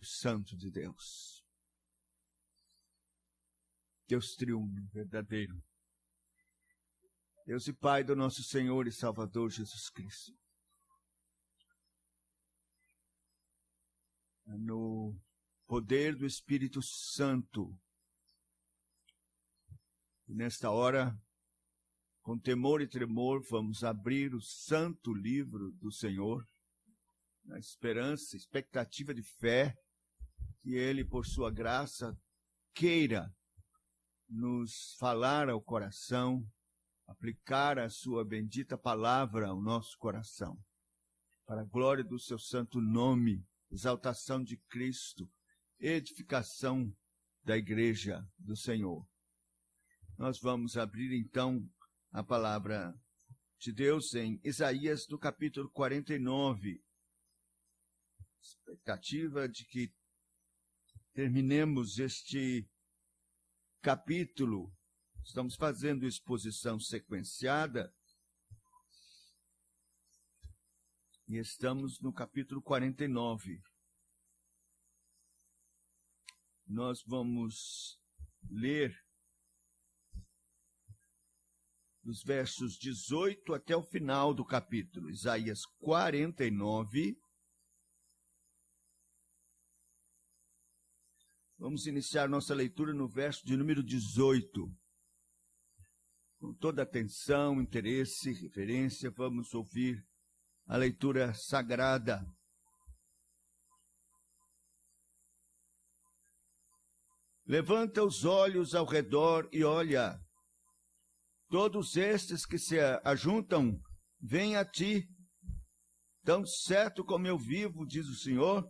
Santo de Deus, Deus triuno verdadeiro, Deus e Pai do nosso Senhor e Salvador Jesus Cristo. No poder do Espírito Santo, nesta hora, com temor e tremor, vamos abrir o santo livro do Senhor, na esperança, expectativa de fé, que Ele, por sua graça, queira nos falar ao coração, aplicar a sua bendita palavra ao nosso coração, para a glória do seu santo nome, exaltação de Cristo, edificação da igreja do Senhor. Nós vamos abrir então a palavra de Deus em Isaías, do capítulo 49. Expectativa de que terminemos este capítulo. Estamos fazendo exposição sequenciada e estamos no capítulo 49. Nós vamos ler dos versos 18 até o final do capítulo. Isaías 49. Vamos iniciar nossa leitura no verso de número 18. Com toda atenção, interesse, reverência, vamos ouvir a leitura sagrada. Levanta os olhos ao redor e olha. Todos estes que se ajuntam, vêm a ti. Tão certo como eu vivo, diz o Senhor,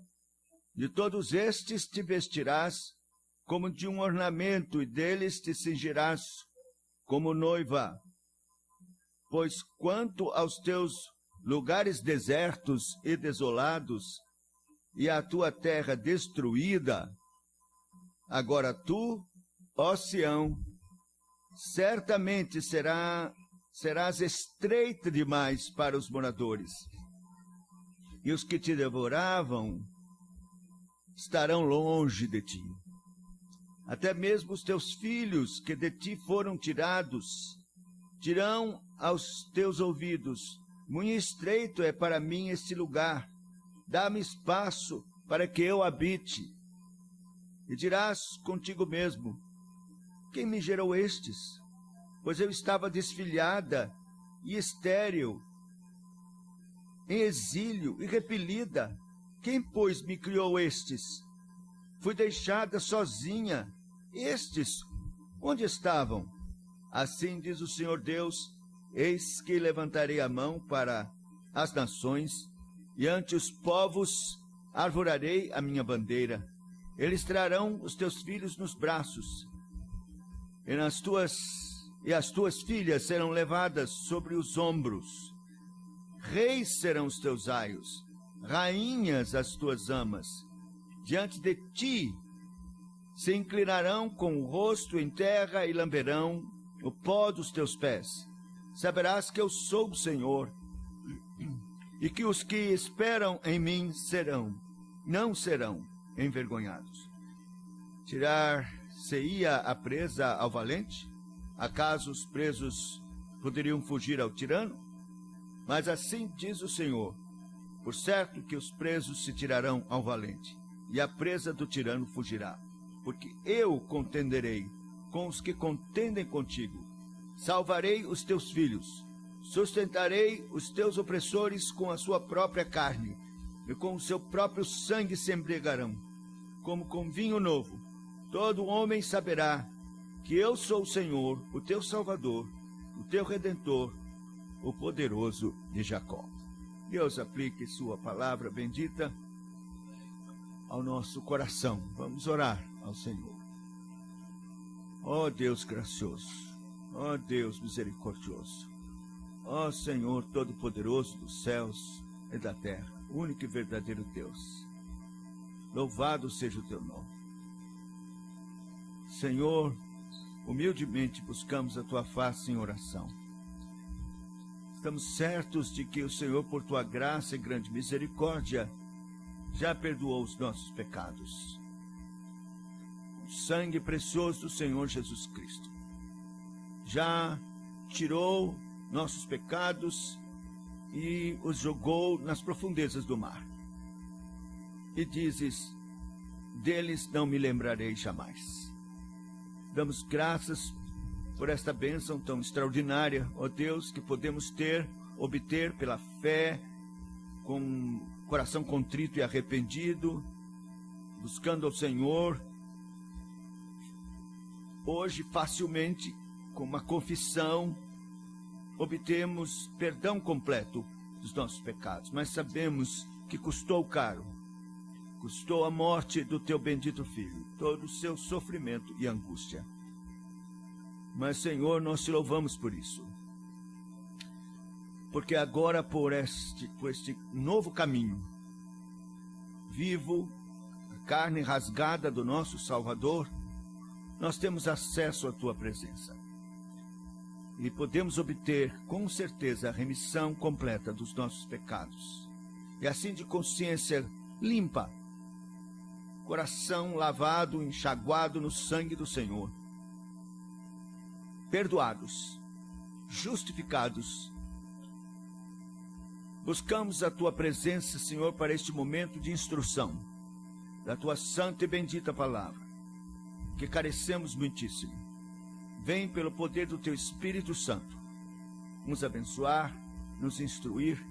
de todos estes te vestirás como de um ornamento, e deles te cingirás como noiva. Pois quanto aos teus lugares desertos e desolados, e à tua terra destruída, agora tu, ó Sião, certamente serás estreita demais para os moradores, e os que te devoravam estarão longe de ti. Até mesmo os teus filhos que de ti foram tirados dirão aos teus ouvidos: muito estreito é para mim este lugar, dá-me espaço para que eu habite. E dirás contigo mesmo: quem me gerou estes? Pois eu estava desfilhada e estéril, em exílio e repelida. Quem, pois, me criou estes? Fui deixada sozinha. Estes, onde estavam? Assim diz o Senhor Deus: eis que levantarei a mão para as nações, e ante os povos arvorarei a minha bandeira. Eles trarão os teus filhos nos braços, e as tuas filhas serão levadas sobre os ombros. Reis serão os teus aios, rainhas as tuas amas. Diante de ti se inclinarão com o rosto em terra e lamberão o pó dos teus pés. Saberás que eu sou o Senhor, e que os que esperam em mim não serão envergonhados. Tirar-se-ia a presa ao valente? Acaso os presos poderiam fugir ao tirano? Mas assim diz o Senhor: por certo que os presos se tirarão ao valente, e a presa do tirano fugirá. Porque eu contenderei com os que contendem contigo, salvarei os teus filhos, sustentarei os teus opressores com a sua própria carne, e com o seu próprio sangue se embriagarão, como com vinho novo. Todo homem saberá que eu sou o Senhor, o teu Salvador, o teu Redentor, o poderoso de Jacó. Deus aplique sua palavra bendita ao nosso coração. Vamos orar ao Senhor. Ó Deus gracioso, ó Deus misericordioso, ó Senhor todo-poderoso dos céus e da terra, único e verdadeiro Deus, louvado seja o teu nome. Senhor, humildemente buscamos a tua face em oração. Estamos certos de que o Senhor, por tua graça e grande misericórdia, já perdoou os nossos pecados. O sangue precioso do Senhor Jesus Cristo já tirou nossos pecados e os jogou nas profundezas do mar. E dizes: deles não me lembrarei jamais. Damos graças por esta bênção tão extraordinária, ó Deus, que podemos obter pela fé, com coração contrito e arrependido, buscando ao Senhor. Hoje, facilmente, com uma confissão, obtemos perdão completo dos nossos pecados, mas sabemos que custou caro, custou a morte do teu bendito Filho, todo o seu sofrimento e angústia. Mas, Senhor, nós te louvamos por isso, porque agora por este novo caminho, vivo, a carne rasgada do nosso Salvador, nós temos acesso à tua presença. E podemos obter, com certeza, a remissão completa dos nossos pecados. E assim, de consciência limpa, coração lavado, enxaguado no sangue do Senhor, perdoados, justificados, buscamos a tua presença, Senhor, para este momento de instrução da tua santa e bendita palavra, que carecemos muitíssimo. Vem pelo poder do teu Espírito Santo nos abençoar, nos instruir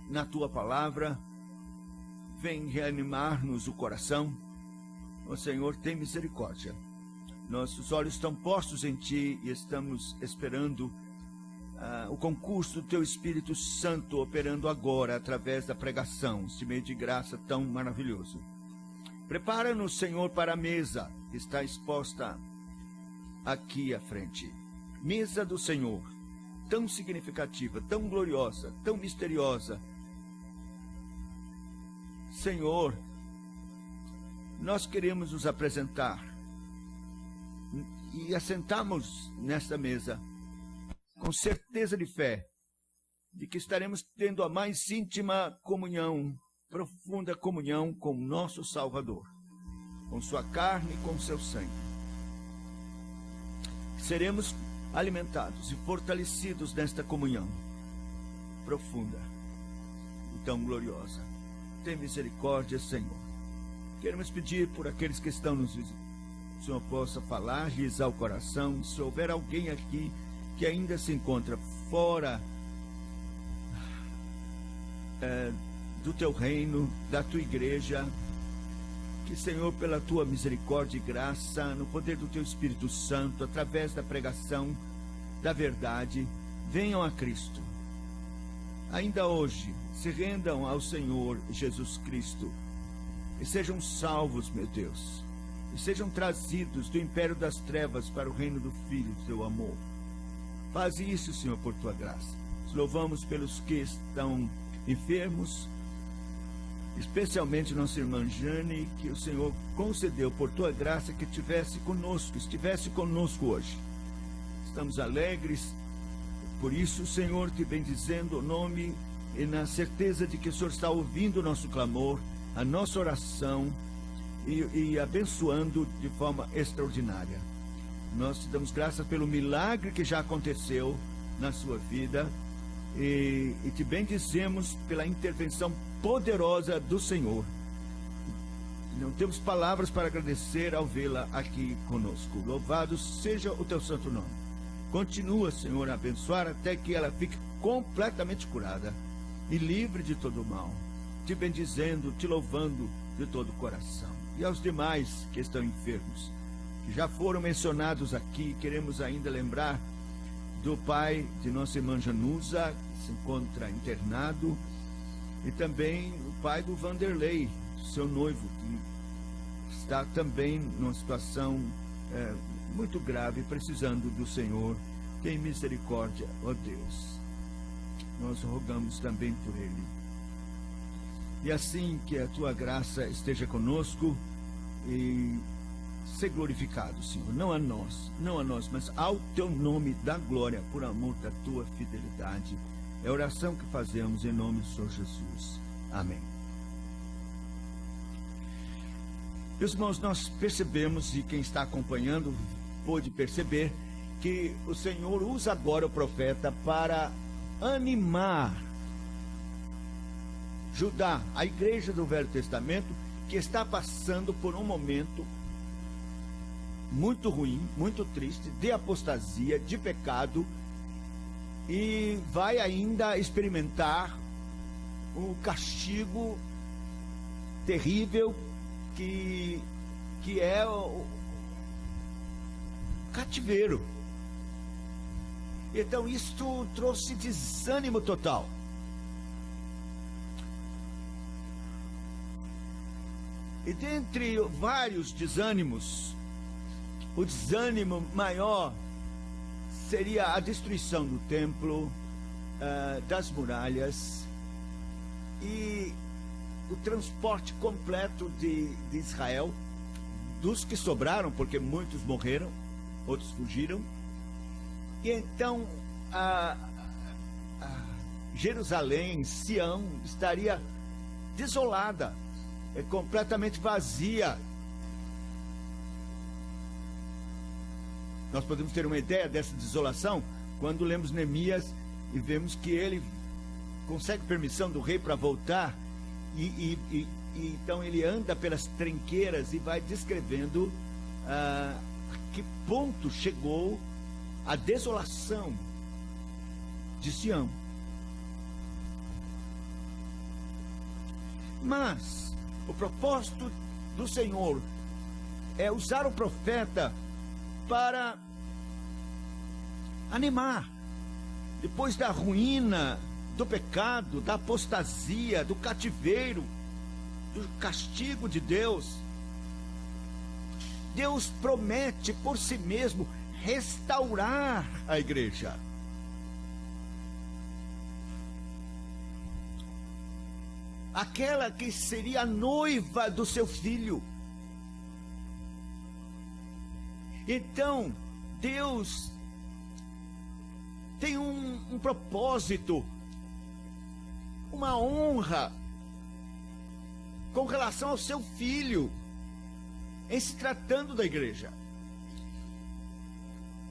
na tua palavra. Vem reanimar-nos o coração. Ó Senhor, tem misericórdia. Nossos olhos estão postos em ti e estamos esperando o concurso do teu Espírito Santo operando agora através da pregação, esse meio de graça tão maravilhoso. Prepara-nos, Senhor, para a mesa que está exposta aqui à frente. Mesa do Senhor, tão significativa, tão gloriosa, tão misteriosa. Senhor, nós queremos nos apresentar e assentarmos nesta mesa com certeza de fé de que estaremos tendo a mais íntima comunhão, profunda comunhão com o nosso Salvador, com sua carne e com seu sangue. Seremos alimentados e fortalecidos nesta comunhão profunda e tão gloriosa. Tem misericórdia, Senhor. Queremos pedir por aqueles que estão nos visitando, que o Senhor possa falar-lhes ao coração. Se houver alguém aqui que ainda se encontra fora do teu reino, da tua igreja, que, Senhor, pela tua misericórdia e graça, no poder do teu Espírito Santo, através da pregação da verdade, venham a Cristo. Ainda hoje, se rendam ao Senhor Jesus Cristo e sejam salvos, meu Deus, e sejam trazidos do império das trevas para o reino do Filho do teu amor. Faz isso, Senhor, por tua graça. Te louvamos pelos que estão enfermos, especialmente nossa irmã Jane, que o Senhor concedeu por tua graça que estivesse conosco hoje. Estamos alegres por isso, Senhor, te bendizendo o nome e na certeza de que o Senhor está ouvindo o nosso clamor, a nossa oração e abençoando de forma extraordinária. Nós te damos graças pelo milagre que já aconteceu na sua vida e te bendizemos pela intervenção poderosa do Senhor. Não temos palavras para agradecer ao vê-la aqui conosco. Louvado seja o teu santo nome. Continua, Senhor, a abençoar até que ela fique completamente curada e livre de todo mal, te bendizendo, te louvando de todo o coração. E aos demais que estão enfermos, que já foram mencionados aqui, queremos ainda lembrar do pai de nossa irmã Janusa, que se encontra internado, e também o pai do Vanderlei, seu noivo, que está também numa situação muito grave, precisando do Senhor. Tem misericórdia, ó Deus. Nós rogamos também por ele. E assim que a tua graça esteja conosco e ser glorificado, Senhor, não a nós, mas ao teu nome da glória, por amor da tua fidelidade. É a oração que fazemos em nome do Senhor Jesus. Amém. Meus irmãos, nós percebemos, e quem está acompanhando pôde perceber, que o Senhor usa agora o profeta para animar Judá, a igreja do Velho Testamento, que está passando por um momento muito ruim, muito triste, de apostasia, de pecado, e vai ainda experimentar o castigo terrível que é o cativeiro. Então isto trouxe desânimo total. E dentre vários desânimos, o desânimo maior seria a destruição do templo, das muralhas e o transporte completo de Israel, dos que sobraram, porque muitos morreram, outros fugiram. E então Jerusalém, Sião, estaria desolada, completamente vazia. Nós podemos ter uma ideia dessa desolação quando lemos Neemias e vemos que ele consegue permissão do rei para voltar e então ele anda pelas trinqueiras e vai descrevendo a que ponto chegou a desolação de Sião. Mas o propósito do Senhor é usar o profeta para animar. Depois da ruína, do pecado, da apostasia, do cativeiro, do castigo de Deus, Deus promete por si mesmo restaurar a igreja. Aquela que seria a noiva do seu filho. Então, Deus tem um propósito, uma honra com relação ao seu filho, em se tratando da igreja.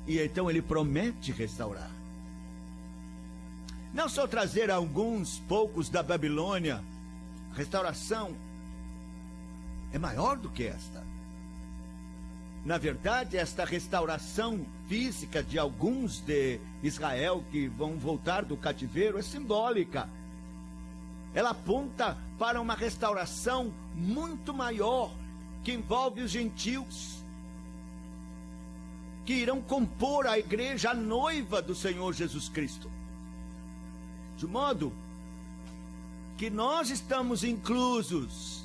E então ele promete restaurar. Não só trazer alguns poucos da Babilônia, a restauração é maior do que esta. Na verdade, esta restauração física de alguns de Israel que vão voltar do cativeiro é simbólica. Ela aponta para uma restauração muito maior, que envolve os gentios, que irão compor a igreja, a noiva do Senhor Jesus Cristo. De modo que nós estamos inclusos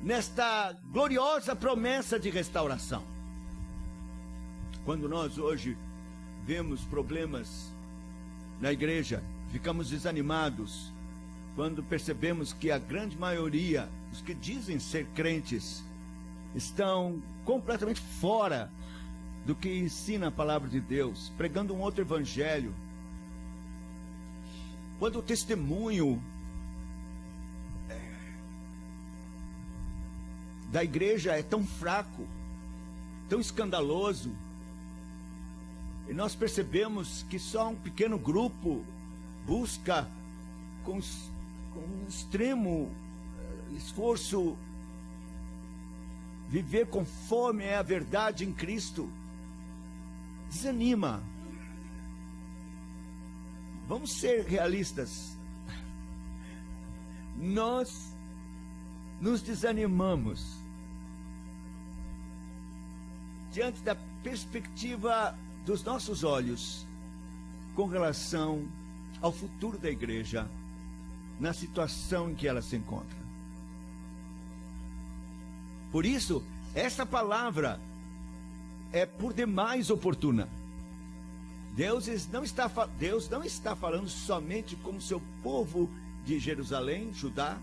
nesta gloriosa promessa de restauração. Quando nós hoje vemos problemas na igreja, ficamos desanimados, quando percebemos que a grande maioria dos que dizem ser crentes estão completamente fora do que ensina a palavra de Deus, pregando um outro evangelho. Quando o testemunho da igreja é tão fraco, tão escandaloso, e nós percebemos que só um pequeno grupo busca com um extremo esforço viver conforme é a verdade em Cristo, desanima. Vamos ser realistas. Nós nos desanimamos diante da perspectiva dos nossos olhos com relação ao futuro da igreja, na situação em que ela se encontra. Por isso, essa palavra é por demais oportuna. Deus não está falando somente com o seu povo de Jerusalém, Judá,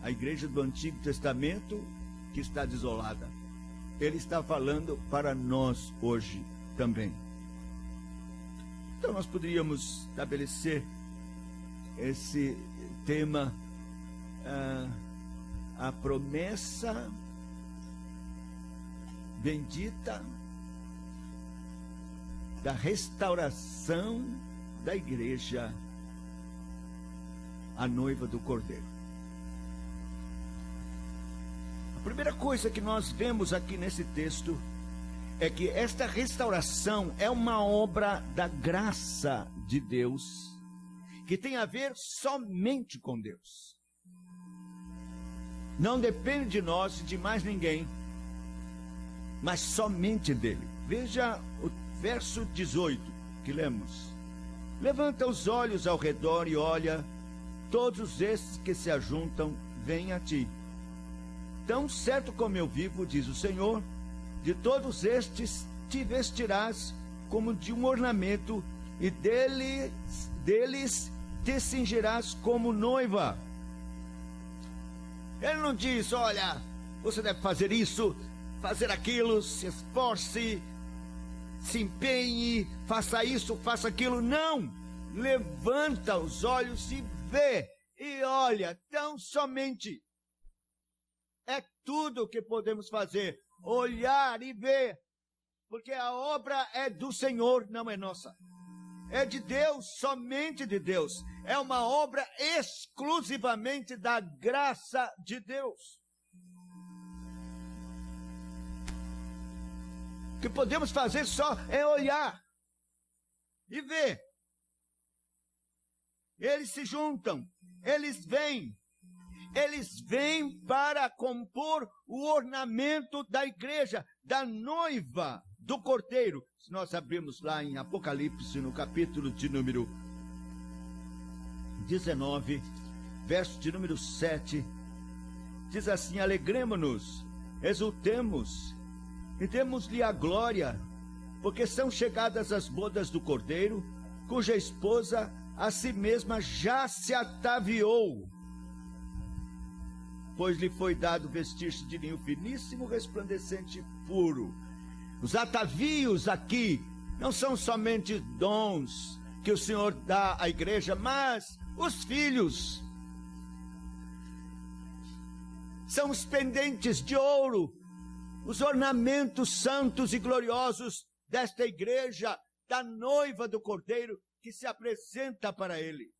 a igreja do Antigo Testamento que está desolada. Ele está falando para nós hoje também. Então nós poderíamos estabelecer esse tema, a promessa bendita da restauração da igreja, a noiva do Cordeiro. A primeira coisa que nós vemos aqui nesse texto é que esta restauração é uma obra da graça de Deus, que tem a ver somente com Deus. Não depende de nós e de mais ninguém, mas somente dele. Veja o verso 18 que lemos. Levanta os olhos ao redor e olha, todos esses que se ajuntam vêm a ti. Tão certo como eu vivo, diz o Senhor, de todos estes te vestirás como de um ornamento, e deles te cingirás como noiva. Ele não diz, olha, você deve fazer isso, fazer aquilo, se esforce, se empenhe, faça isso, faça aquilo. Não! Levanta os olhos e vê, e olha, tão somente. É tudo o que podemos fazer, olhar e ver, porque a obra é do Senhor, não é nossa. É de Deus, somente de Deus. É uma obra exclusivamente da graça de Deus. O que podemos fazer só é olhar e ver. Eles se juntam, eles vêm para compor o ornamento da igreja, da noiva do Cordeiro. Se nós abrirmos lá em Apocalipse, no capítulo de número 19, verso de número 7, diz assim: alegremo-nos, exultemos, e demos-lhe a glória, porque são chegadas as bodas do Cordeiro, cuja esposa a si mesma já se ataviou, pois lhe foi dado vestir-se de linho finíssimo, resplandecente e puro. Os atavios aqui não são somente dons que o Senhor dá à igreja, mas os filhos. São os pendentes de ouro, os ornamentos santos e gloriosos desta igreja, da noiva do Cordeiro, que se apresenta para ele.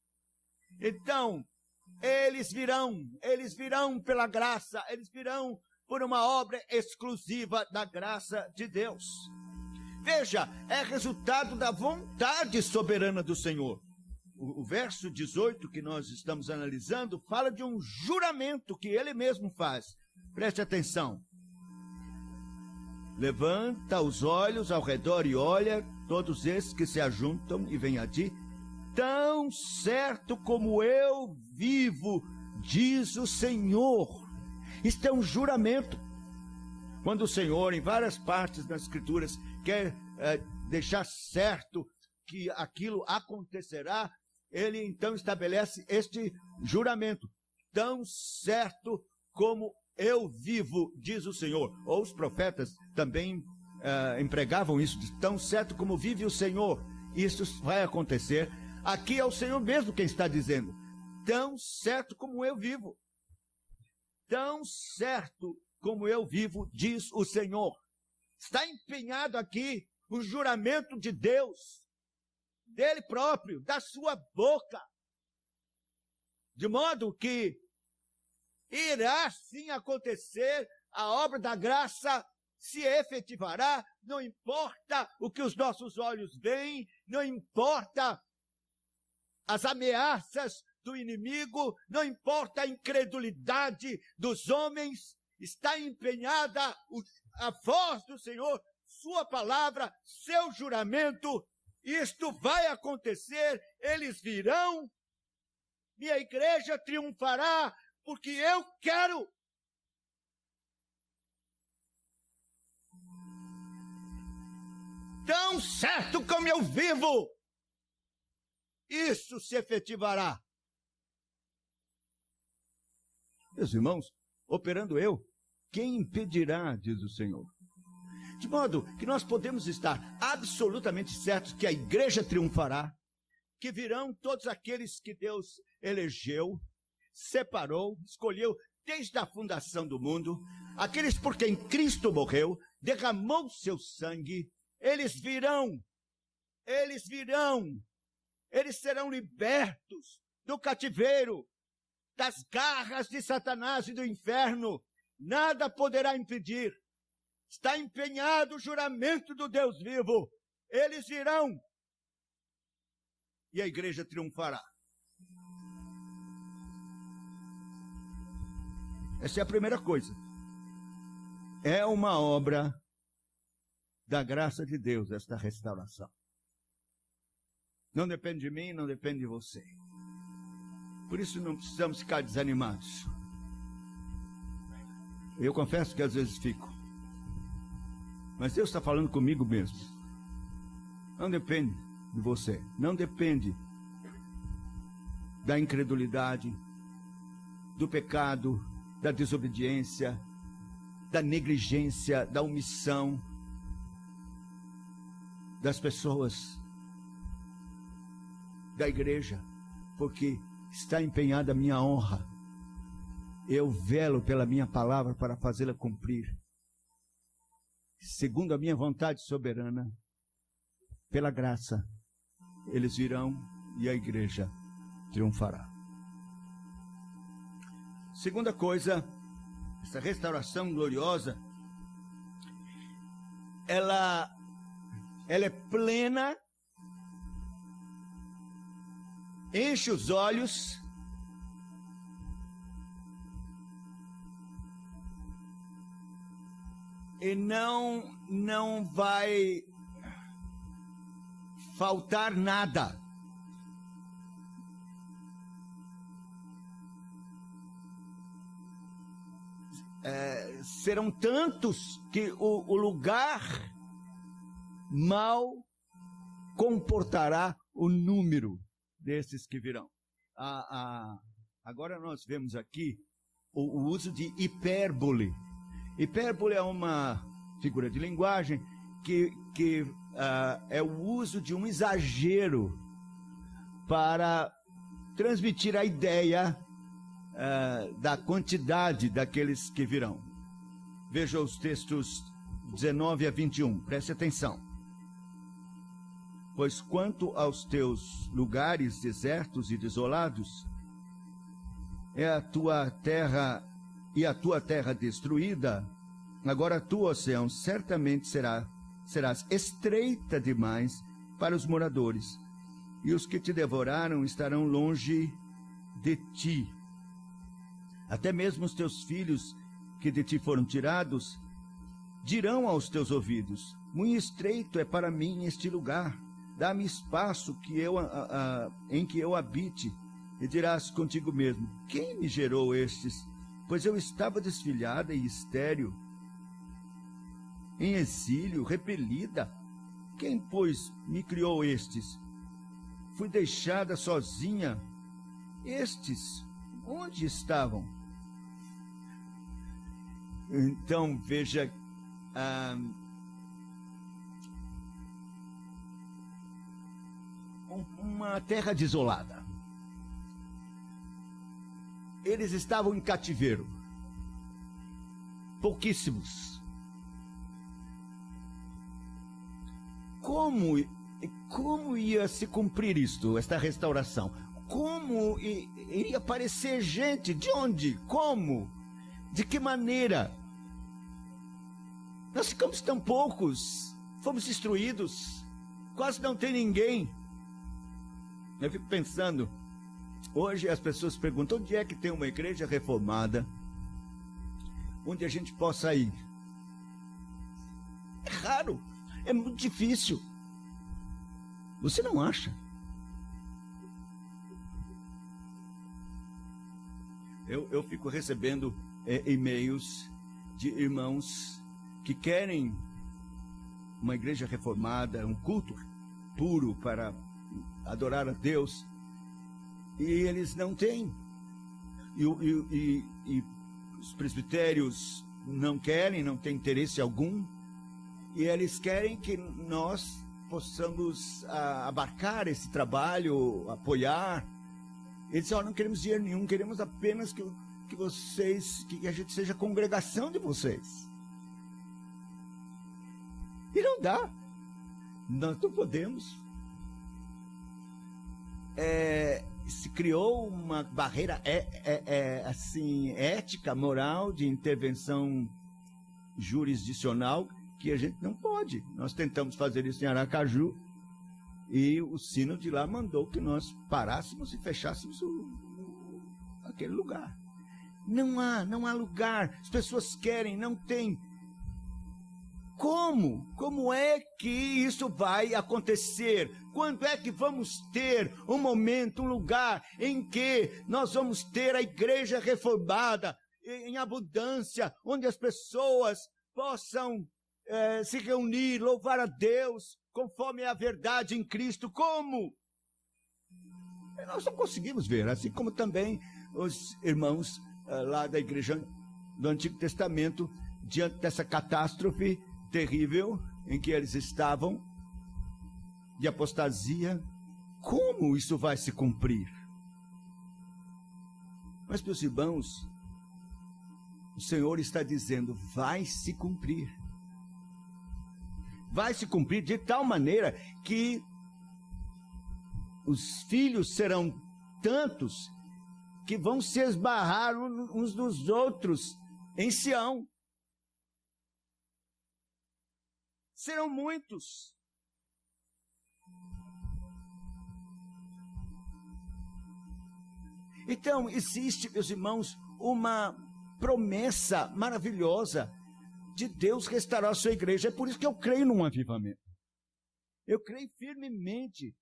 Então, eles virão pela graça, eles virão por uma obra exclusiva da graça de Deus. Veja, é resultado da vontade soberana do Senhor. O verso 18 que nós estamos analisando fala de um juramento que ele mesmo faz. Preste atenção. Levanta os olhos ao redor e olha, todos esses que se ajuntam e vêm a ti, tão certo como eu vivo, diz o Senhor. Isto é um juramento. Quando o Senhor, em várias partes das Escrituras, quer deixar certo que aquilo acontecerá, ele então estabelece este juramento. Tão certo como eu vivo, diz o Senhor. Ou os profetas também empregavam isso, tão certo como vive o Senhor, isso vai acontecer. Aqui é o Senhor mesmo quem está dizendo, tão certo como eu vivo. Tão certo como eu vivo, diz o Senhor. Está empenhado aqui o juramento de Deus, dele próprio, da sua boca, de modo que irá sim acontecer, a obra da graça se efetivará, não importa o que os nossos olhos veem, não importa as ameaças do inimigo, não importa a incredulidade dos homens, está empenhada a voz do Senhor, sua palavra, seu juramento. Isto vai acontecer, eles virão, minha igreja triunfará, porque eu quero. Tão certo como eu vivo, isso se efetivará. Meus irmãos, operando eu, quem impedirá, diz o Senhor. De modo que nós podemos estar absolutamente certos que a igreja triunfará, que virão todos aqueles que Deus elegeu, separou, escolheu, desde a fundação do mundo, aqueles por quem Cristo morreu, derramou seu sangue, eles virão, eles serão libertos do cativeiro, das garras de Satanás e do inferno. Nada poderá impedir. Está empenhado o juramento do Deus vivo. Eles virão e a igreja triunfará. Essa é a primeira coisa. É uma obra da graça de Deus, esta restauração. Não depende de mim, não depende de você. Por isso não precisamos ficar desanimados. Eu confesso que às vezes fico. Mas Deus está falando comigo mesmo. Não depende de você. Não depende da incredulidade, do pecado, da desobediência, da negligência, da omissão das pessoas, da igreja, porque está empenhada a minha honra. Eu velo pela minha palavra para fazê-la cumprir, segundo a minha vontade soberana. Pela graça, eles virão e a igreja triunfará. Segunda coisa, essa restauração gloriosa, ela é plena, enche os olhos e não vai faltar nada. Serão tantos que o lugar mal comportará o número desses que virão. Agora nós vemos aqui o uso de hipérbole. Hipérbole é uma figura de linguagem que é o uso de um exagero para transmitir a ideia da quantidade daqueles que virão. Veja os textos 19 a 21, preste atenção. Pois quanto aos teus lugares desertos e desolados, é a tua terra e a tua terra destruída, agora tu, ó Sião, certamente serás estreita demais para os moradores, e os que te devoraram estarão longe de ti. Até mesmo os teus filhos que de ti foram tirados dirão aos teus ouvidos: muito estreito é para mim este lugar, dá-me espaço em que eu habite. E dirás contigo mesmo: quem me gerou estes? Pois eu estava desfilhada e estéril, em exílio, repelida. Quem, pois, me criou estes? Fui deixada sozinha. Estes, onde estavam? Então, veja, uma terra desolada. Eles estavam em cativeiro. Pouquíssimos. Como ia se cumprir isto, esta restauração? Como iria aparecer gente? De onde? Como? De que maneira? Nós ficamos tão poucos, fomos destruídos, quase não tem ninguém. Eu fico pensando, hoje as pessoas perguntam: onde é que tem uma igreja reformada, onde a gente possa ir? É raro, é muito difícil. Você não acha? Eu fico recebendo e-mails de irmãos que querem uma igreja reformada, um culto puro para adorar a Deus, e eles não têm. E os presbitérios não querem, não têm interesse algum, e eles querem que nós possamos abarcar esse trabalho, apoiar. Eles dizem: não queremos dinheiro nenhum, queremos apenas que que a gente seja congregação de vocês. E não dá. Nós não podemos. Se criou uma barreira assim, ética, moral, de intervenção jurisdicional, que a gente não pode. Nós tentamos fazer isso em Aracaju e o sino de lá mandou que nós parássemos e fechássemos aquele lugar. Não há lugar. As pessoas querem, não tem. Como? Como é que isso vai acontecer? Quando é que vamos ter um momento, um lugar em que nós vamos ter a igreja reformada em abundância, onde as pessoas possam se reunir, louvar a Deus, conforme a verdade em Cristo? Como? Nós não conseguimos ver, assim como também os irmãos lá da igreja do Antigo Testamento, diante dessa catástrofe terrível em que eles estavam, de apostasia. Como isso vai se cumprir? Mas, meus irmãos, o Senhor está dizendo, vai se cumprir. Vai se cumprir de tal maneira que os filhos serão tantos que vão se esbarrar uns dos outros em Sião. Serão muitos. Então, existe, meus irmãos, uma promessa maravilhosa de Deus restaurar a sua igreja. É por isso que eu creio num avivamento. Eu creio firmemente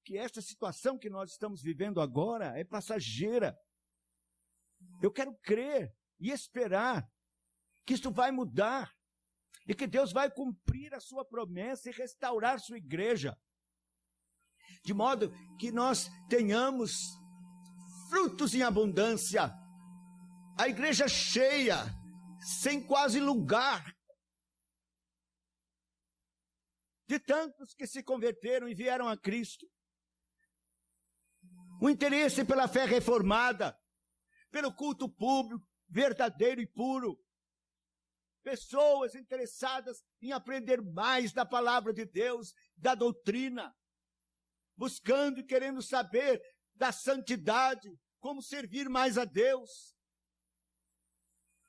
que esta situação que nós estamos vivendo agora é passageira. Eu quero crer e esperar que isso vai mudar e que Deus vai cumprir a sua promessa e restaurar sua igreja, de modo que nós tenhamos frutos em abundância, a igreja cheia, sem quase lugar, de tantos que se converteram e vieram a Cristo. O interesse pela fé reformada, pelo culto público, verdadeiro e puro. Pessoas interessadas em aprender mais da palavra de Deus, da doutrina, buscando e querendo saber da santidade, como servir mais a Deus.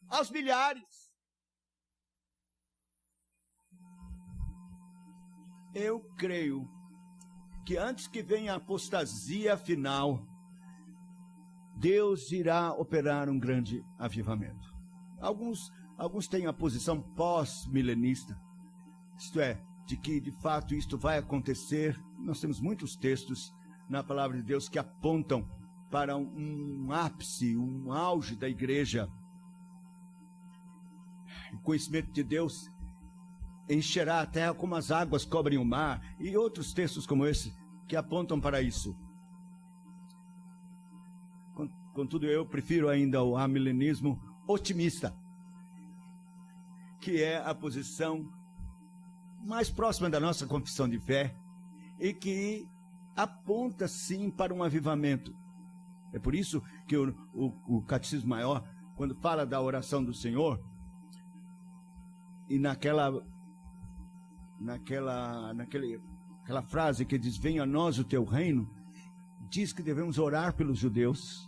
Aos milhares. Eu creio que antes que venha a apostasia final, Deus irá operar um grande avivamento. Alguns têm a posição pós-milenista, isto é, de que de fato isto vai acontecer. Nós temos muitos textos na palavra de Deus que apontam para um ápice, um auge da igreja. O conhecimento de Deus encherá a terra como as águas cobrem o mar, e outros textos como esse que apontam para isso. Contudo, eu prefiro ainda o amilenismo otimista, que é a posição mais próxima da nossa confissão de fé e que aponta sim para um avivamento. É por isso que o Catecismo Maior, quando fala da oração do Senhor, e naquela frase que diz, venha a nós o teu reino, diz que devemos orar pelos judeus,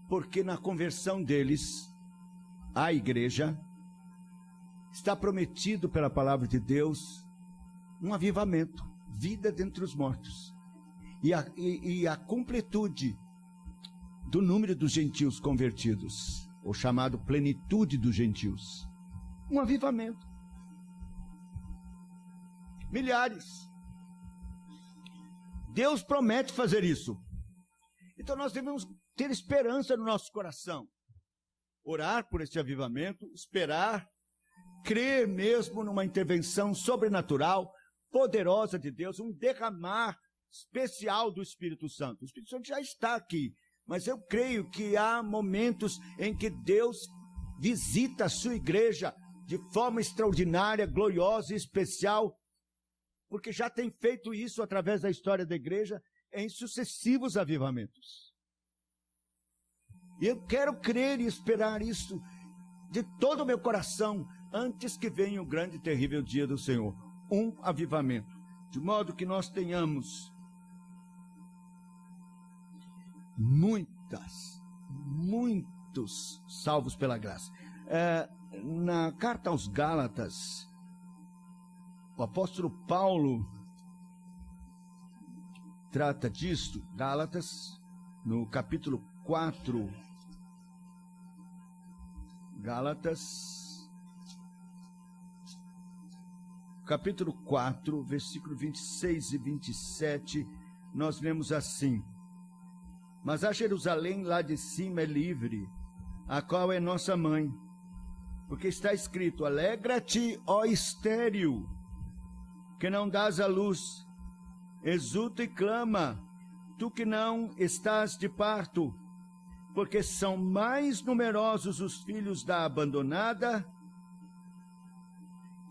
porque na conversão deles, à igreja, está prometido pela palavra de Deus um avivamento, vida dentre os mortos, e a completude do número dos gentios convertidos, ou chamado plenitude dos gentios. Um avivamento. Milhares. Deus promete fazer isso. Então nós devemos ter esperança no nosso coração. Orar por esse avivamento, esperar, crer mesmo numa intervenção sobrenatural, poderosa de Deus, um derramar especial do Espírito Santo. O Espírito Santo já está aqui, mas eu creio que há momentos em que Deus visita a sua igreja de forma extraordinária, gloriosa e especial, porque já tem feito isso através da história da igreja em sucessivos avivamentos. E eu quero crer e esperar isso de todo o meu coração, antes que venha o grande e terrível dia do Senhor. Um avivamento, de modo que nós tenhamos muitos salvos pela graça. Na carta aos Gálatas, o apóstolo Paulo trata disto. Gálatas, no capítulo 4, capítulo 4, versículo 26 e 27, nós lemos assim: mas a Jerusalém lá de cima é livre, a qual é nossa mãe, porque está escrito: alegra-te, ó estéril, que não dás à luz, exulta e clama, tu que não estás de parto, porque são mais numerosos os filhos da abandonada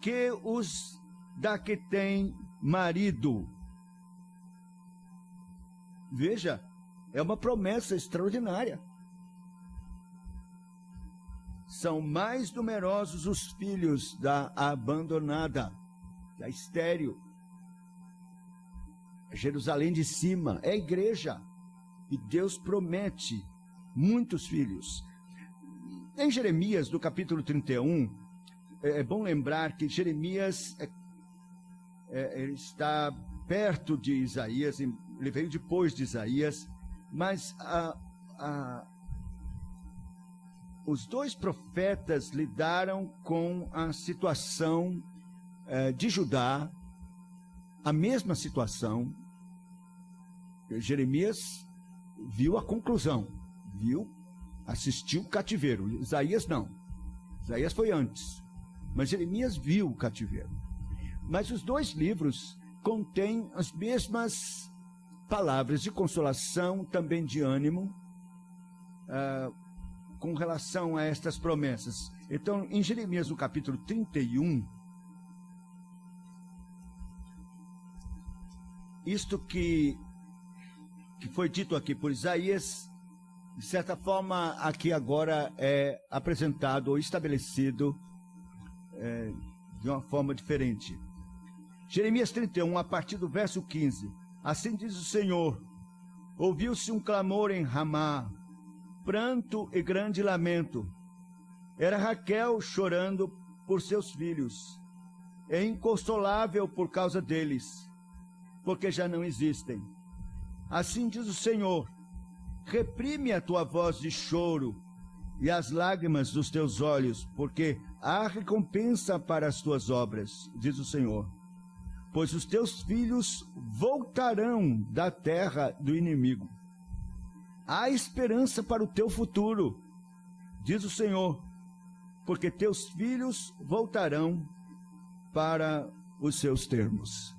que os da que tem marido. Veja, é uma promessa extraordinária. São mais numerosos os filhos da abandonada, da estéril. Jerusalém de cima é a igreja, e Deus promete muitos filhos. Em Jeremias, no capítulo 31, é bom lembrar que Jeremias está perto de Isaías, ele veio depois de Isaías, mas os dois profetas lidaram com a situação de Judá, a mesma situação. Jeremias viu a conclusão, assistiu o cativeiro. Isaías não, Isaías foi antes, mas Jeremias viu o cativeiro. Mas os dois livros contêm as mesmas palavras de consolação, também de ânimo, com relação a estas promessas. Então, em Jeremias, no capítulo 31, isto que foi dito aqui por Isaías, de certa forma, aqui agora é apresentado ou estabelecido de uma forma diferente. Jeremias 31, a partir do verso 15. Assim diz o Senhor: ouviu-se um clamor em Ramá, pranto e grande lamento. Era Raquel chorando por seus filhos, é inconsolável por causa deles, porque já não existem. Assim diz o Senhor: reprime a tua voz de choro e as lágrimas dos teus olhos, porque há recompensa para as tuas obras, diz o Senhor. Pois os teus filhos voltarão da terra do inimigo. Há esperança para o teu futuro, diz o Senhor, porque teus filhos voltarão para os seus termos.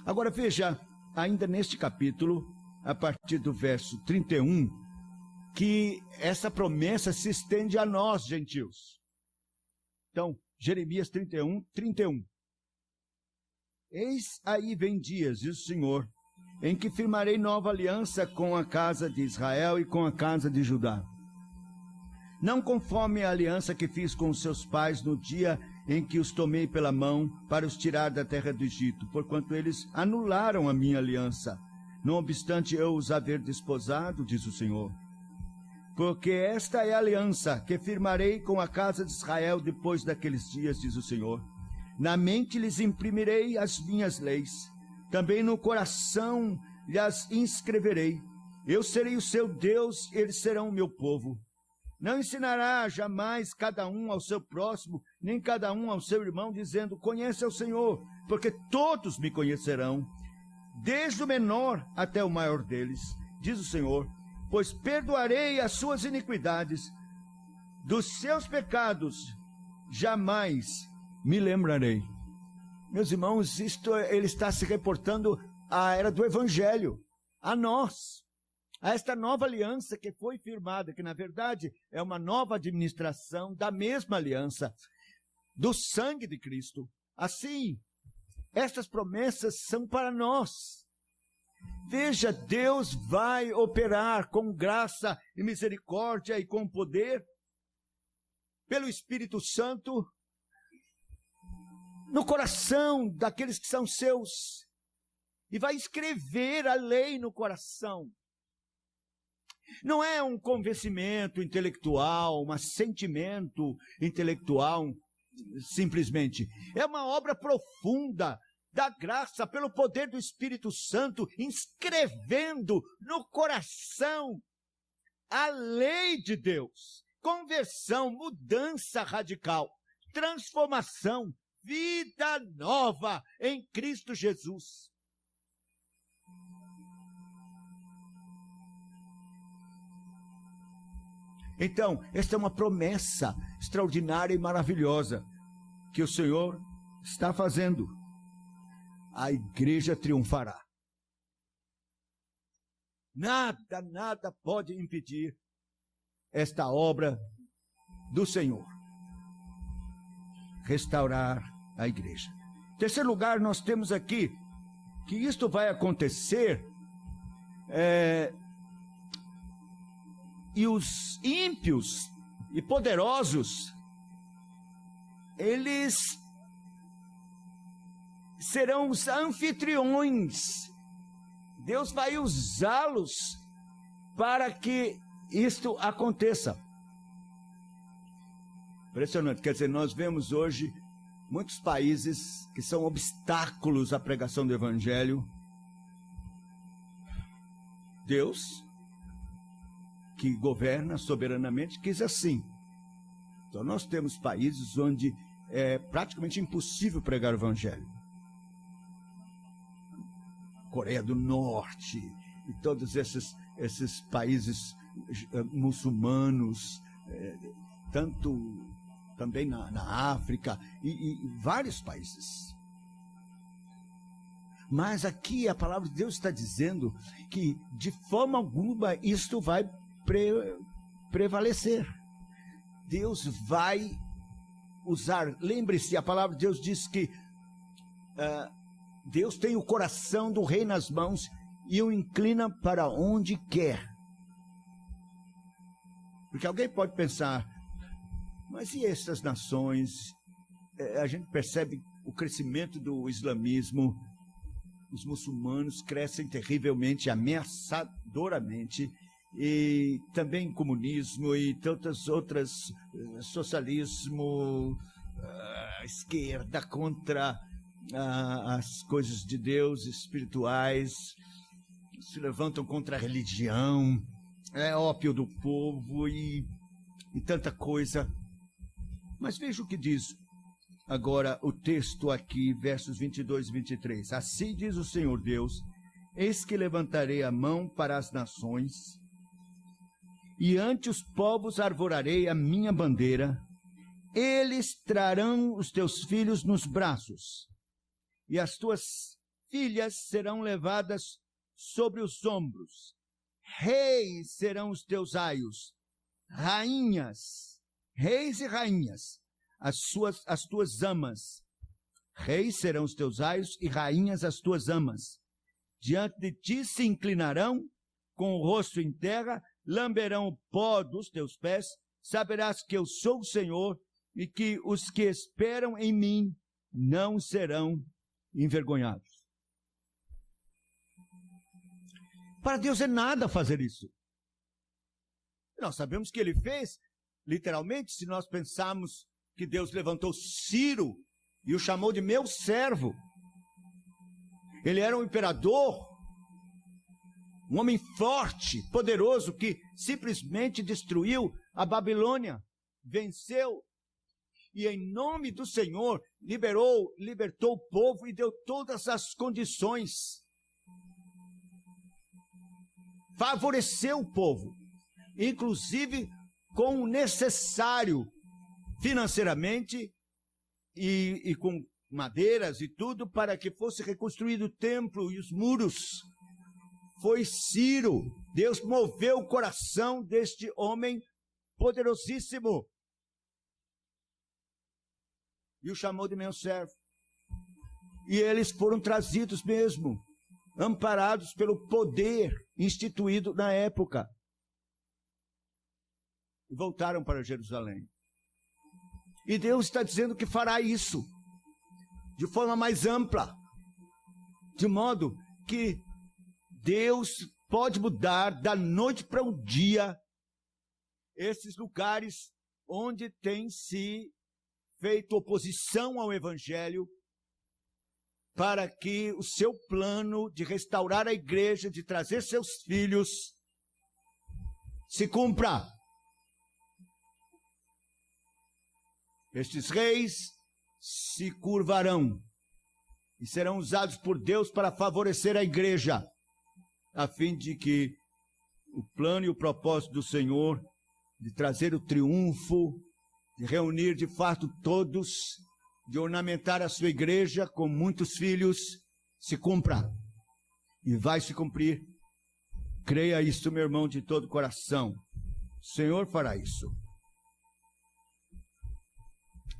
Agora veja, ainda neste capítulo, a partir do verso 31, que essa promessa se estende a nós, gentios. Então, Jeremias 31, 31. Eis aí vem dias, diz o Senhor, em que firmarei nova aliança com a casa de Israel e com a casa de Judá. Não conforme a aliança que fiz com os seus pais no dia em que os tomei pela mão para os tirar da terra do Egito, porquanto eles anularam a minha aliança, não obstante eu os haver desposado, diz o Senhor. Porque esta é a aliança que firmarei com a casa de Israel depois daqueles dias, diz o Senhor. Na mente lhes imprimirei as minhas leis, também no coração lhes inscreverei. Eu serei o seu Deus, eles serão o meu povo. Não ensinará jamais cada um ao seu próximo, nem cada um ao seu irmão, dizendo: conhece ao Senhor, porque todos me conhecerão, desde o menor até o maior deles, diz o Senhor. Pois perdoarei as suas iniquidades, dos seus pecados jamais me lembrarei. Meus irmãos, ele está se reportando à era do Evangelho, a nós, a esta nova aliança que foi firmada, que na verdade é uma nova administração da mesma aliança, do sangue de Cristo. Assim, estas promessas são para nós. Veja, Deus vai operar com graça e misericórdia e com poder, pelo Espírito Santo, no coração daqueles que são seus, e vai escrever a lei no coração. Não é um convencimento intelectual, um assentimento intelectual, simplesmente. É uma obra profunda da graça, pelo poder do Espírito Santo, inscrevendo no coração a lei de Deus. Conversão, mudança radical, transformação, vida nova em Cristo Jesus. Então, esta é uma promessa extraordinária e maravilhosa que o Senhor está fazendo. A igreja triunfará. Nada pode impedir esta obra do Senhor. Restaurar a igreja. Em terceiro lugar, nós temos aqui que isto vai acontecer e os ímpios e poderosos, eles serão os anfitriões. Deus vai usá-los para que isto aconteça. Impressionante, quer dizer, nós vemos hoje muitos países que são obstáculos à pregação do Evangelho. Deus, que governa soberanamente, quis assim. Então nós temos países onde é praticamente impossível pregar o Evangelho. Coreia do Norte e todos esses países muçulmanos, tanto também na África e vários países. Mas aqui a palavra de Deus está dizendo que de forma alguma isto vai prevalecer. Deus vai usar, lembre-se, a palavra de Deus diz que Deus tem o coração do rei nas mãos e o inclina para onde quer. Porque alguém pode pensar, mas e essas nações? A gente percebe o crescimento do islamismo, os muçulmanos crescem terrivelmente, ameaçadoramente, e também comunismo e tantas outras, socialismo, esquerda contra as coisas de Deus, espirituais, se levantam contra a religião, ópio do povo e tanta coisa. Mas veja o que diz agora o texto aqui, versos 22 e 23. Assim diz o Senhor Deus, eis que levantarei a mão para as nações, e ante os povos arvorarei a minha bandeira, eles trarão os teus filhos nos braços, e as tuas filhas serão levadas sobre os ombros. Reis serão os teus aios, rainhas, reis e rainhas, as tuas amas. Reis serão os teus aios e rainhas as tuas amas. Diante de ti se inclinarão, com o rosto em terra, lamberão o pó dos teus pés, saberás que eu sou o Senhor e que os que esperam em mim não serão envergonhados. Para Deus é nada fazer isso. Nós sabemos que ele fez, literalmente, se nós pensarmos que Deus levantou Ciro e o chamou de meu servo. Ele era um imperador, um homem forte, poderoso, que simplesmente destruiu a Babilônia, venceu, e em nome do Senhor libertou o povo e deu todas as condições. Favoreceu o povo, inclusive com o necessário financeiramente e com madeiras e tudo para que fosse reconstruído o templo e os muros. Foi Ciro. Deus moveu o coração deste homem poderosíssimo e o chamou de meu servo. E eles foram trazidos mesmo amparados pelo poder instituído na época. E voltaram para Jerusalém. E Deus está dizendo que fará isso de forma mais ampla, de modo que Deus pode mudar da noite para o dia esses lugares onde tem se feito oposição ao Evangelho, para que o seu plano de restaurar a igreja, de trazer seus filhos, se cumpra. Estes reis se curvarão e serão usados por Deus para favorecer a igreja, a fim de que o plano e o propósito do Senhor de trazer o triunfo, de reunir de fato todos, de ornamentar a sua igreja com muitos filhos, se cumpra. E vai se cumprir. Creia isso, meu irmão, de todo o coração. O Senhor fará isso.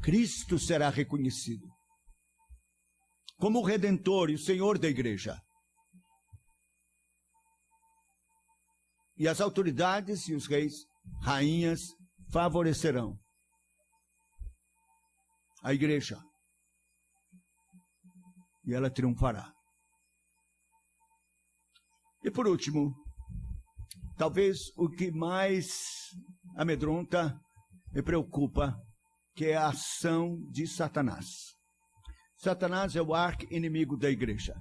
Cristo será reconhecido como o Redentor e o Senhor da igreja. E as autoridades e os reis, rainhas, favorecerão a igreja. E ela triunfará. E por último, talvez o que mais amedronta e preocupa, que é a ação de Satanás. Satanás é o arqui-inimigo da igreja.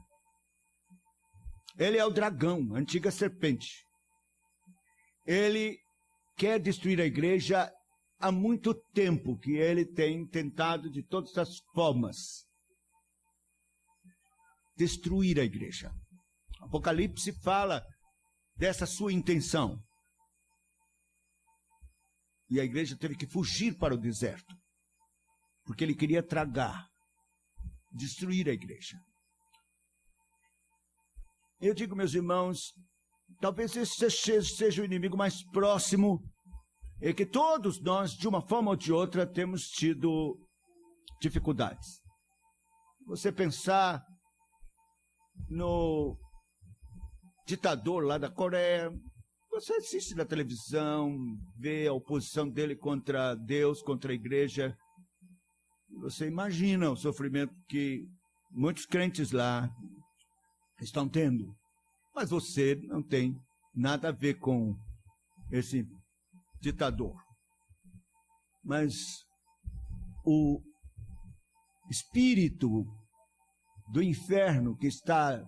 Ele é o dragão, a antiga serpente. Ele quer destruir a igreja há muito tempo, que ele tem tentado de todas as formas destruir a igreja. Apocalipse fala dessa sua intenção. E a igreja teve que fugir para o deserto, porque ele queria tragar, destruir a igreja. Eu digo, meus irmãos, talvez esse seja o inimigo mais próximo, e que todos nós, de uma forma ou de outra, temos tido dificuldades. Você pensar no ditador lá da Coreia, você assiste na televisão, vê a oposição dele contra Deus, contra a igreja. Você imagina o sofrimento que muitos crentes lá estão tendo. Mas você não tem nada a ver com esse ditador. Mas o espírito do inferno que está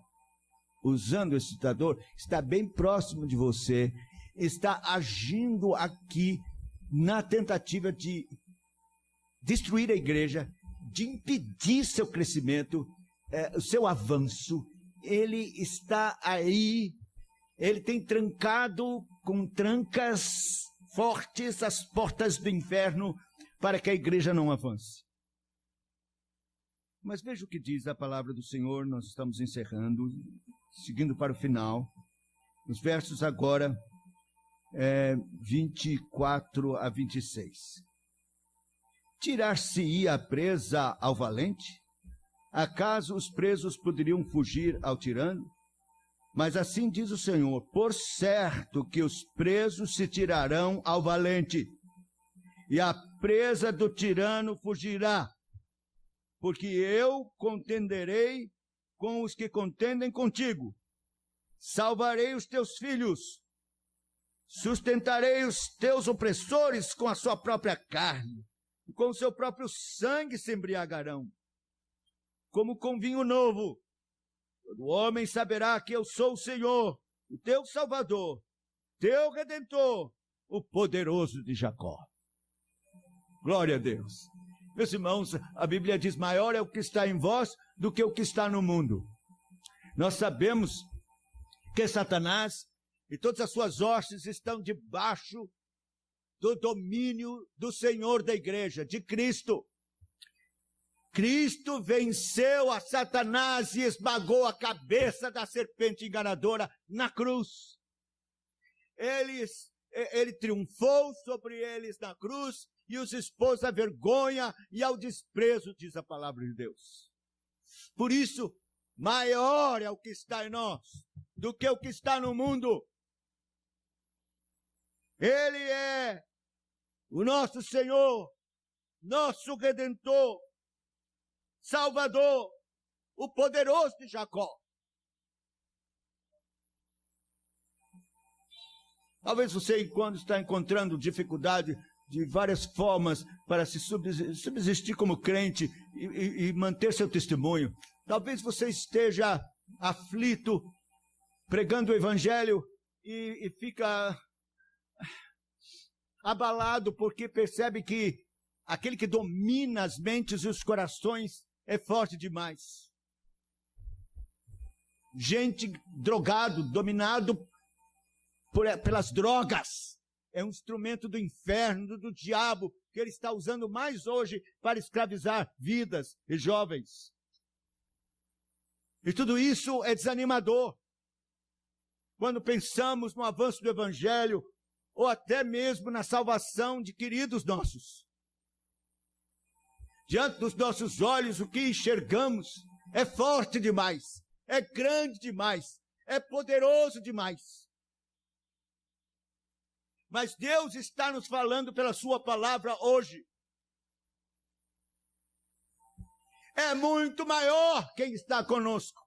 usando esse ditador está bem próximo de você, está agindo aqui na tentativa de destruir a igreja, de impedir seu crescimento, o seu avanço. Ele está aí, ele tem trancado com trancas fortes as portas do inferno para que a igreja não avance. Mas veja o que diz a palavra do Senhor, nós estamos encerrando, seguindo para o final. Os versos agora, 24 a 26. Tirar-se-ia a presa ao valente? Acaso os presos poderiam fugir ao tirano? Mas assim diz o Senhor, por certo que os presos se tirarão ao valente, e a presa do tirano fugirá, porque eu contenderei com os que contendem contigo, salvarei os teus filhos, sustentarei os teus opressores com a sua própria carne, e com o seu próprio sangue se embriagarão, como com vinho novo. Todo homem saberá que eu sou o Senhor, o teu Salvador, teu Redentor, o poderoso de Jacó. Glória a Deus. Meus irmãos, a Bíblia diz, maior é o que está em vós do que o que está no mundo. Nós sabemos que Satanás e todas as suas hostes estão debaixo do domínio do Senhor da igreja, de Cristo. Cristo venceu a Satanás e esmagou a cabeça da serpente enganadora na cruz. Ele triunfou sobre eles na cruz e os expôs à vergonha e ao desprezo, diz a palavra de Deus. Por isso, maior é o que está em nós do que o que está no mundo. Ele é o nosso Senhor, nosso Redentor, Salvador, o poderoso de Jacó. Talvez você, quando está encontrando dificuldade de várias formas para se subsistir como crente e manter seu testemunho, talvez você esteja aflito, pregando o evangelho e fica abalado porque percebe que aquele que domina as mentes e os corações é forte demais. Gente drogado, dominado pelas drogas, é um instrumento do inferno, do diabo, que ele está usando mais hoje para escravizar vidas e jovens. E tudo isso é desanimador. Quando pensamos no avanço do evangelho, ou até mesmo na salvação de queridos nossos. Diante dos nossos olhos, o que enxergamos é forte demais, é grande demais, é poderoso demais. Mas Deus está nos falando pela sua palavra hoje. É muito maior quem está conosco.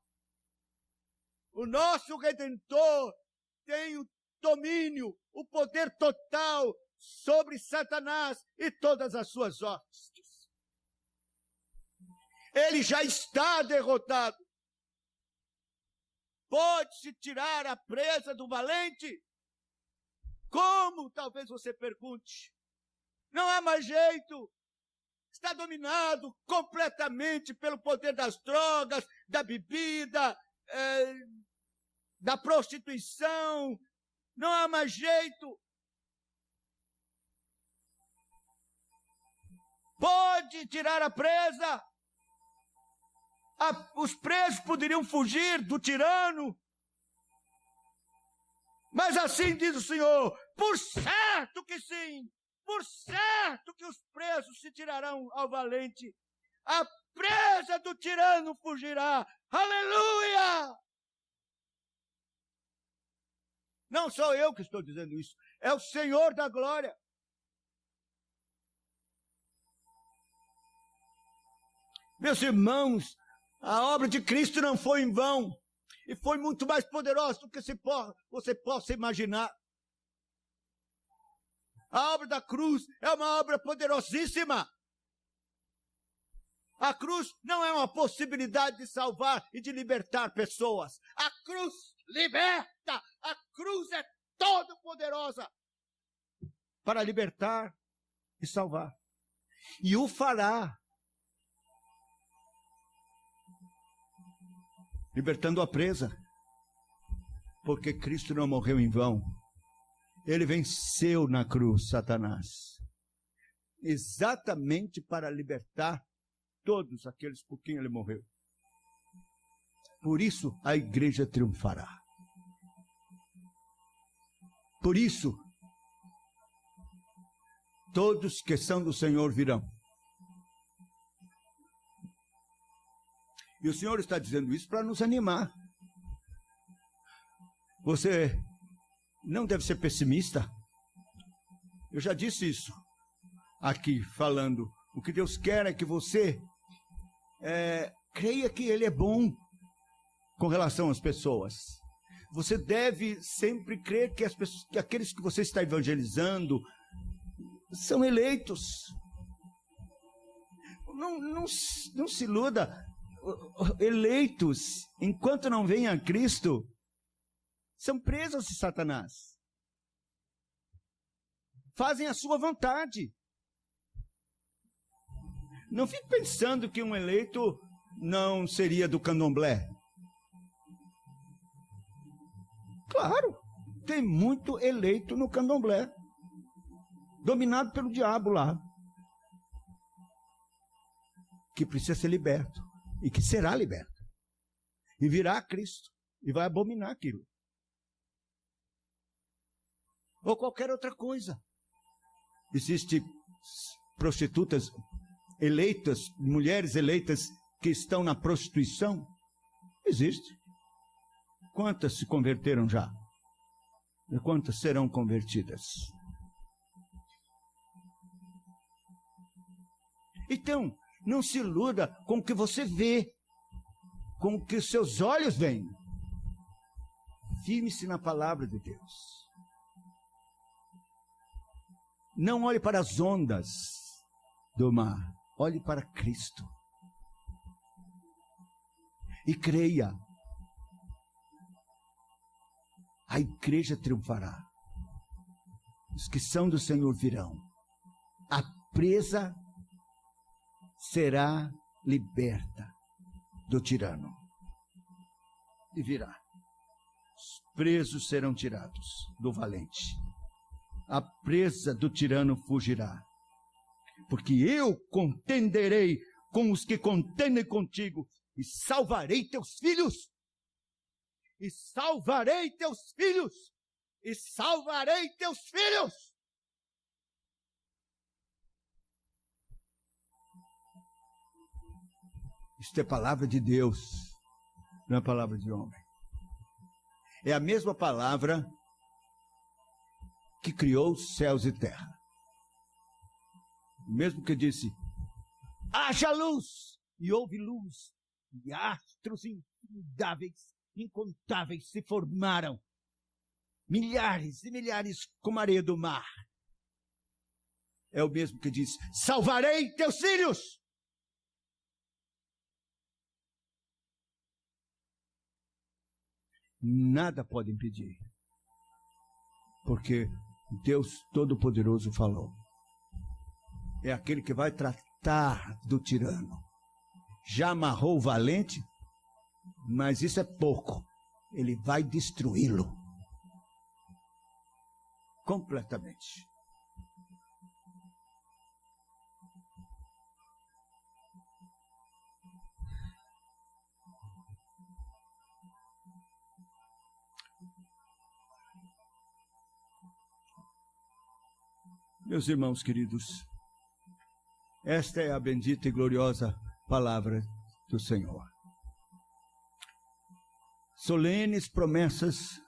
O nosso Redentor tem o domínio, o poder total sobre Satanás e todas as suas hostes. Ele já está derrotado. Pode-se tirar a presa do valente? Como? Talvez você pergunte. Não há mais jeito. Está dominado completamente pelo poder das drogas, da bebida, da prostituição. Não há mais jeito. Pode tirar a presa. Os presos poderiam fugir do tirano. Mas assim diz o Senhor, por certo que sim, por certo que os presos se tirarão ao valente. A presa do tirano fugirá. Aleluia! Não sou eu que estou dizendo isso, é o Senhor da glória. Meus irmãos, a obra de Cristo não foi em vão. E foi muito mais poderosa do que você possa imaginar. A obra da cruz é uma obra poderosíssima. A cruz não é uma possibilidade de salvar e de libertar pessoas. A cruz liberta. A cruz é todo poderosa para libertar e salvar. E o fará. Libertando a presa, porque Cristo não morreu em vão. Ele venceu na cruz Satanás, exatamente para libertar todos aqueles por quem ele morreu. Por isso a igreja triunfará. Por isso, todos que são do Senhor virão. E o Senhor está dizendo isso para nos animar. Você não deve ser pessimista. Eu já disse isso aqui, falando. O que Deus quer é que você creia que Ele é bom com relação às pessoas. Você deve sempre crer que, que aqueles que você está evangelizando são eleitos. Não se iluda. Eleitos, enquanto não vem a Cristo, são presos de Satanás. Fazem a sua vontade. Não fique pensando que um eleito não seria do candomblé. Claro, tem muito eleito no candomblé, dominado pelo diabo lá, que precisa ser liberto. E que será liberto. E virá a Cristo. E vai abominar aquilo. Ou qualquer outra coisa. Existem prostitutas eleitas, mulheres eleitas que estão na prostituição. Existe. Quantas se converteram já? E quantas serão convertidas? Então, não se iluda com o que você vê, com o que os seus olhos veem. Firme-se na palavra de Deus. Não olhe para as ondas do mar, olhe para Cristo. E creia. A igreja triunfará. Os que são do Senhor virão. A presa será liberta do tirano. E virá. Os presos serão tirados do valente. A presa do tirano fugirá. Porque eu contenderei com os que contendem contigo e salvarei teus filhos. E salvarei teus filhos. E salvarei teus filhos. Isto é palavra de Deus, não é palavra de homem. É a mesma palavra que criou céus e terra. O mesmo que disse, haja luz, e houve luz, e astros incontáveis se formaram, milhares e milhares como a areia do mar. É o mesmo que diz, salvarei teus filhos. Nada pode impedir, porque Deus Todo-Poderoso falou. É aquele que vai tratar do tirano. Já amarrou o valente, mas isso é pouco. Ele vai destruí-lo completamente. Meus irmãos queridos, esta é a bendita e gloriosa palavra do Senhor. Solenes promessas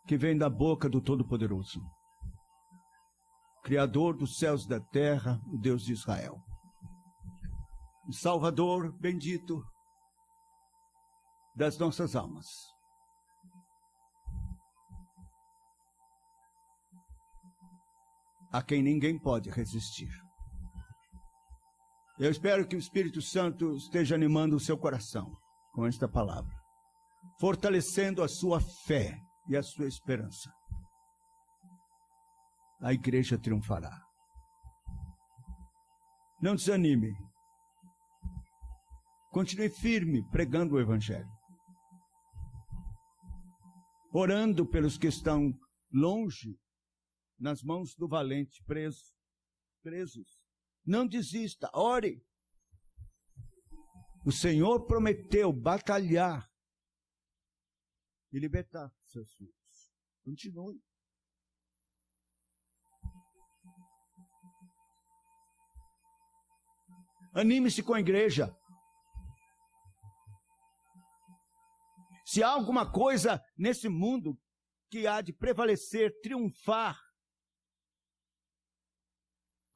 que vêm da boca do Todo-Poderoso, Criador dos céus e da terra, o Deus de Israel. O Salvador bendito das nossas almas. A quem ninguém pode resistir. Eu espero que o Espírito Santo esteja animando o seu coração com esta palavra, fortalecendo a sua fé e a sua esperança. A igreja triunfará. Não desanime. Continue firme pregando o Evangelho. Orando pelos que estão longe, nas mãos do valente, presos. Não desista, ore. O Senhor prometeu batalhar e libertar seus filhos. Continue. Anime-se com a igreja. Se há alguma coisa nesse mundo que há de prevalecer, triunfar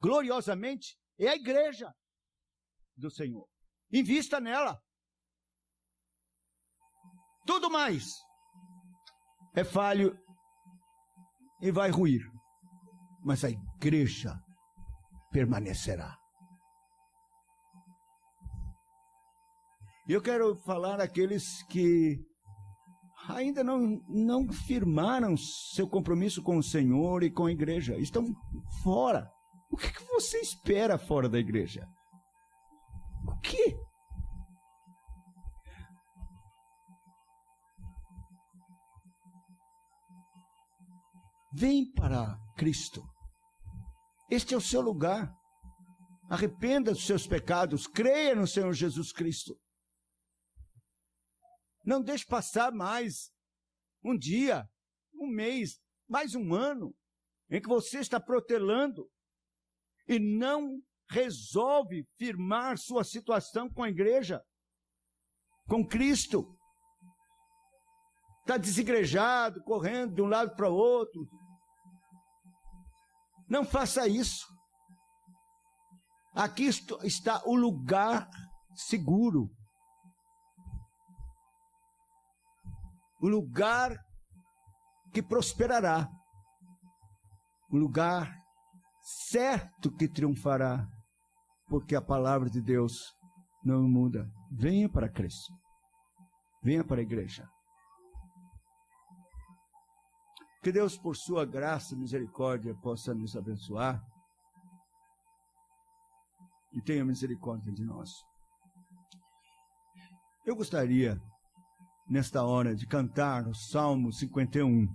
gloriosamente, é a igreja do Senhor. Invista nela. Tudo mais é falho e vai ruir, mas a igreja permanecerá. Eu quero falar àqueles que ainda não firmaram seu compromisso com o Senhor e com a igreja, estão fora. O que você espera fora da igreja? O quê? Vem para Cristo. Este é o seu lugar. Arrependa dos seus pecados. Creia no Senhor Jesus Cristo. Não deixe passar mais um dia, um mês, mais um ano, em que você está protelando e não resolve firmar sua situação com a igreja. com Cristo. Está desigrejado, correndo de um lado para o outro. Não faça isso. Aqui está o lugar seguro. O lugar que prosperará. O lugar certo que triunfará. Porque a palavra de Deus não muda. Venha para Cristo. Venha para a igreja. Que Deus, por sua graça e misericórdia, possa nos abençoar e tenha misericórdia de nós. Eu gostaria, nesta hora, de cantar o Salmo 51,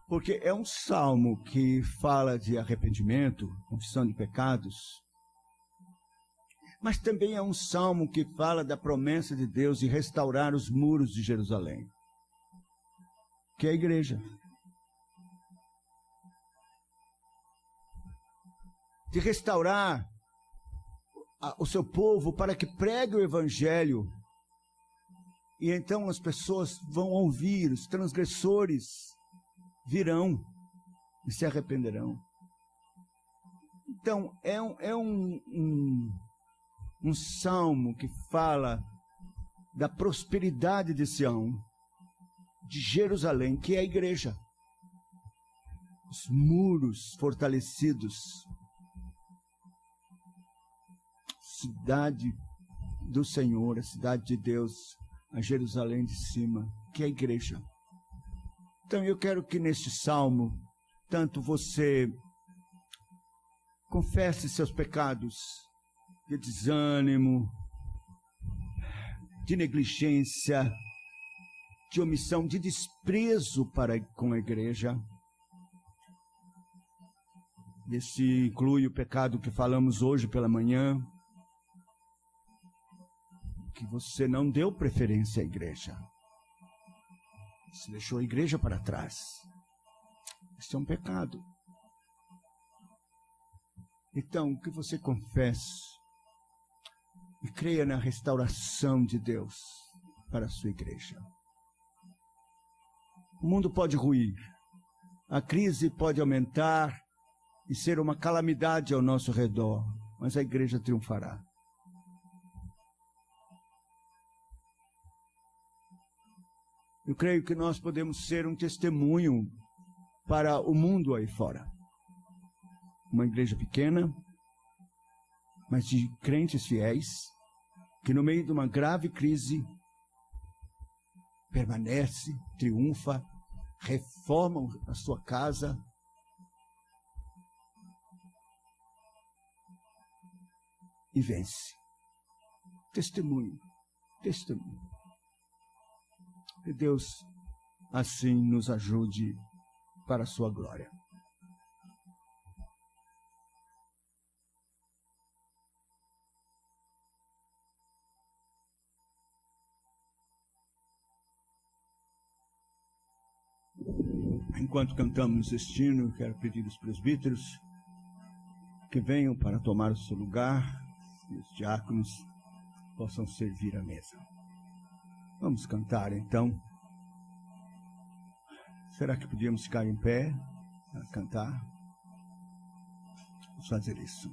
porque é um salmo que fala de arrependimento, confissão de pecados, mas também é um salmo que fala da promessa de Deus de restaurar os muros de Jerusalém, que é a igreja. De restaurar o seu povo para que pregue o evangelho. E então as pessoas vão ouvir, os transgressores virão e se arrependerão. Então, é um salmo que fala da prosperidade de Sião, de Jerusalém, que é a igreja. Os muros fortalecidos. Cidade do Senhor, a cidade de Deus, a Jerusalém de cima, que é a igreja. Então eu quero que neste salmo, tanto você confesse seus pecados de desânimo, de negligência, de omissão, de desprezo com a igreja. Esse inclui o pecado que falamos hoje pela manhã, que você não deu preferência à igreja. Você deixou a igreja para trás. Isso é um pecado. Então, que você confesse e creia na restauração de Deus para a sua igreja. O mundo pode ruir, a crise pode aumentar e ser uma calamidade ao nosso redor, mas a igreja triunfará. Eu creio que nós podemos ser um testemunho para o mundo aí fora. Uma igreja pequena, mas de crentes fiéis, que no meio de uma grave crise, permanece, triunfa, reforma a sua casa. E vence. Testemunho, testemunho. Que Deus assim nos ajude para a sua glória. Enquanto cantamos este hino, quero pedir aos presbíteros que venham para tomar o seu lugar e os diáconos possam servir a mesa. Vamos cantar então. Será que podíamos ficar em pé para cantar? Vamos fazer isso.